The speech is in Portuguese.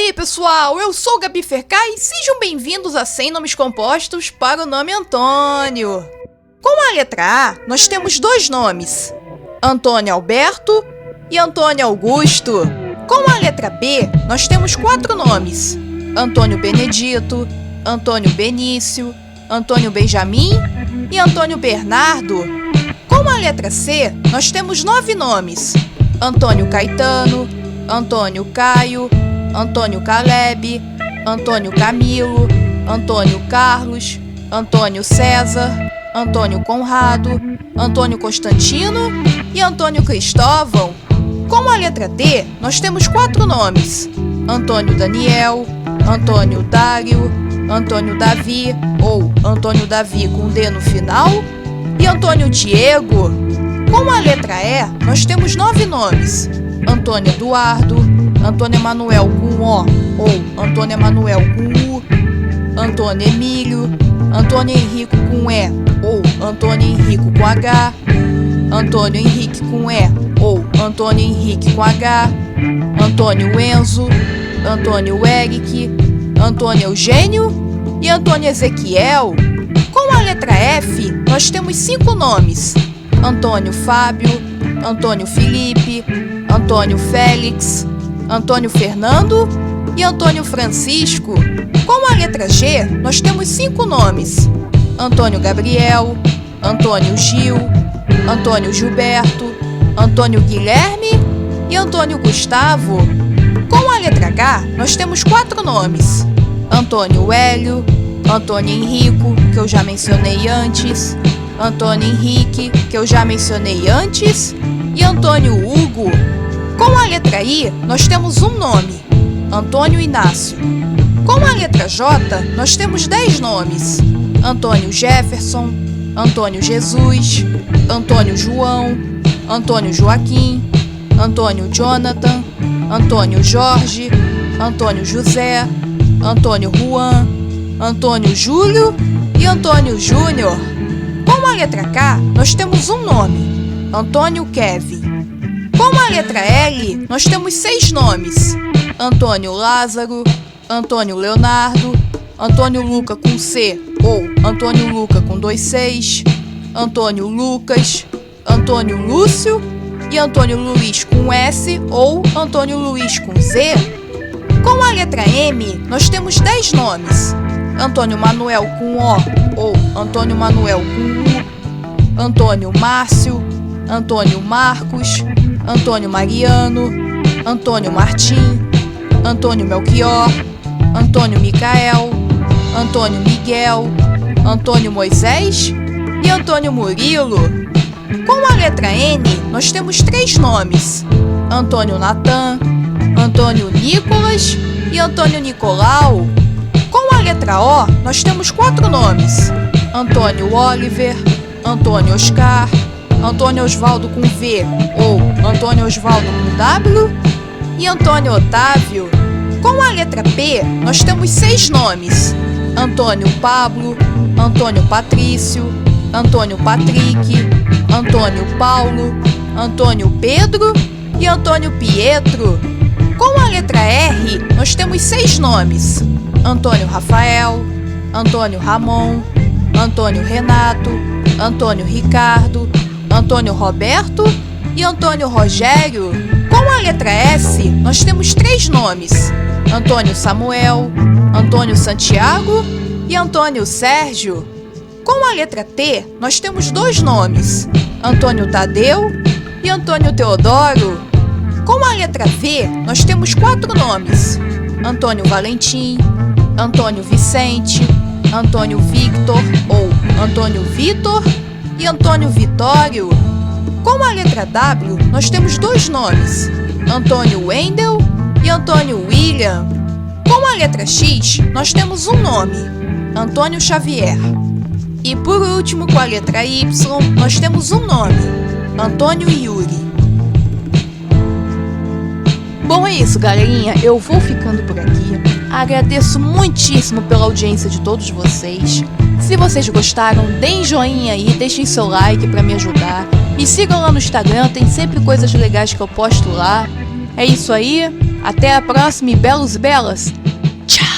aí, pessoal, eu sou o Gabi Fercai e sejam bem-vindos a 100 nomes compostos para o nome Antônio. Com a letra A, nós temos dois nomes, Antônio Alberto e Antônio Augusto. Com a letra B, nós temos quatro nomes, Antônio Benedito, Antônio Benício, Antônio Benjamin e Antônio Bernardo. Com a letra C, nós temos 9 nomes, Antônio Caetano, Antônio Caio, Antônio Caleb, Antônio Camilo, Antônio Carlos, Antônio César, Antônio Conrado, Antônio Constantino e Antônio Cristóvão. Com a letra D, nós temos 4 nomes, Antônio Daniel, Antônio Dário, Antônio Davi, ou Antônio Davi com D no final, e Antônio Diego. Com a letra E, nós temos 9 nomes, Antônio Eduardo, Antônio Emanuel com O, ou Antônio Emanuel com U, Antônio Emílio, Antônio Henrico com E, ou Antônio Henrico com H, Antônio Henrique com E, ou Antônio Henrique com H, Antônio Enzo, Antônio Eric, Antônio Eugênio e Antônio Ezequiel. Com a letra F, nós temos 5 nomes, Antônio Fábio, Antônio Felipe, Antônio Félix, Antônio Fernando e Antônio Francisco. Com a letra G, nós temos 5 nomes, Antônio Gabriel, Antônio Gil, Antônio Gilberto, Antônio Guilherme e Antônio Gustavo. Com a letra H, nós temos 4 nomes, Antônio Hélio, Antônio Henrico, que eu já mencionei antes, Antônio Henrique, que eu já mencionei antes, e Antônio Hugo. Com a letra I, nós temos um nome, Antônio Inácio. Com a letra J, nós temos 10 nomes, Antônio Jefferson, Antônio Jesus, Antônio João, Antônio Joaquim, Antônio Jonathan, Antônio Jorge, Antônio José, Antônio Juan, Antônio Júlio e Antônio Júnior. Com a letra K, nós temos um nome, Antônio Kevin. Com a letra L, nós temos 6 nomes, Antônio Lázaro, Antônio Leonardo, Antônio Luca com C, ou Antônio Luca com 2 Cs, Antônio Lucas, Antônio Lúcio e Antônio Luiz com S, ou Antônio Luiz com Z. Com a letra M, nós temos 10 nomes, Antônio Manuel com O, ou Antônio Manuel com U, Antônio Márcio, Antônio Marcos, Antônio Mariano, Antônio Martim, Antônio Melchior, Antônio Micael, Antônio Miguel, Antônio Moisés e Antônio Murilo. Com a letra N, nós temos 3 nomes, Antônio Natan, Antônio Nicolas e Antônio Nicolau. Com a letra O, nós temos 4 nomes, Antônio Oliver, Antônio Oscar, Antônio Osvaldo com V, ou Antônio Osvaldo com W, e Antônio Otávio. Com a letra P, nós temos 6 nomes, Antônio Pablo, Antônio Patrício, Antônio Patrick, Antônio Paulo, Antônio Pedro e Antônio Pietro. Com a letra R, nós temos 6 nomes, Antônio Rafael, Antônio Ramon, Antônio Renato, Antônio Ricardo, Antônio Roberto e Antônio Rogério. Com a letra S, nós temos 3 nomes, Antônio Samuel, Antônio Santiago e Antônio Sérgio. Com a letra T, nós temos 2 nomes, Antônio Tadeu e Antônio Teodoro. Com a letra V, nós temos 4 nomes, Antônio Valentim, Antônio Vicente, Antônio Victor, ou Antônio Vitor e Antônio Vitório. Com a letra W, nós temos 2 nomes, Antônio Wendel e Antônio William. Com a letra X, nós temos um nome, Antônio Xavier. E por último, com a letra Y, nós temos um nome, Antônio Yuri. Bom, é isso, galerinha. Eu vou ficando por aqui. Agradeço muitíssimo pela audiência de todos vocês. Se vocês gostaram, deem joinha aí, deixem seu like pra me ajudar. Me sigam lá no Instagram, tem sempre coisas legais que eu posto lá. É isso aí. Até a próxima e belos belas. Tchau!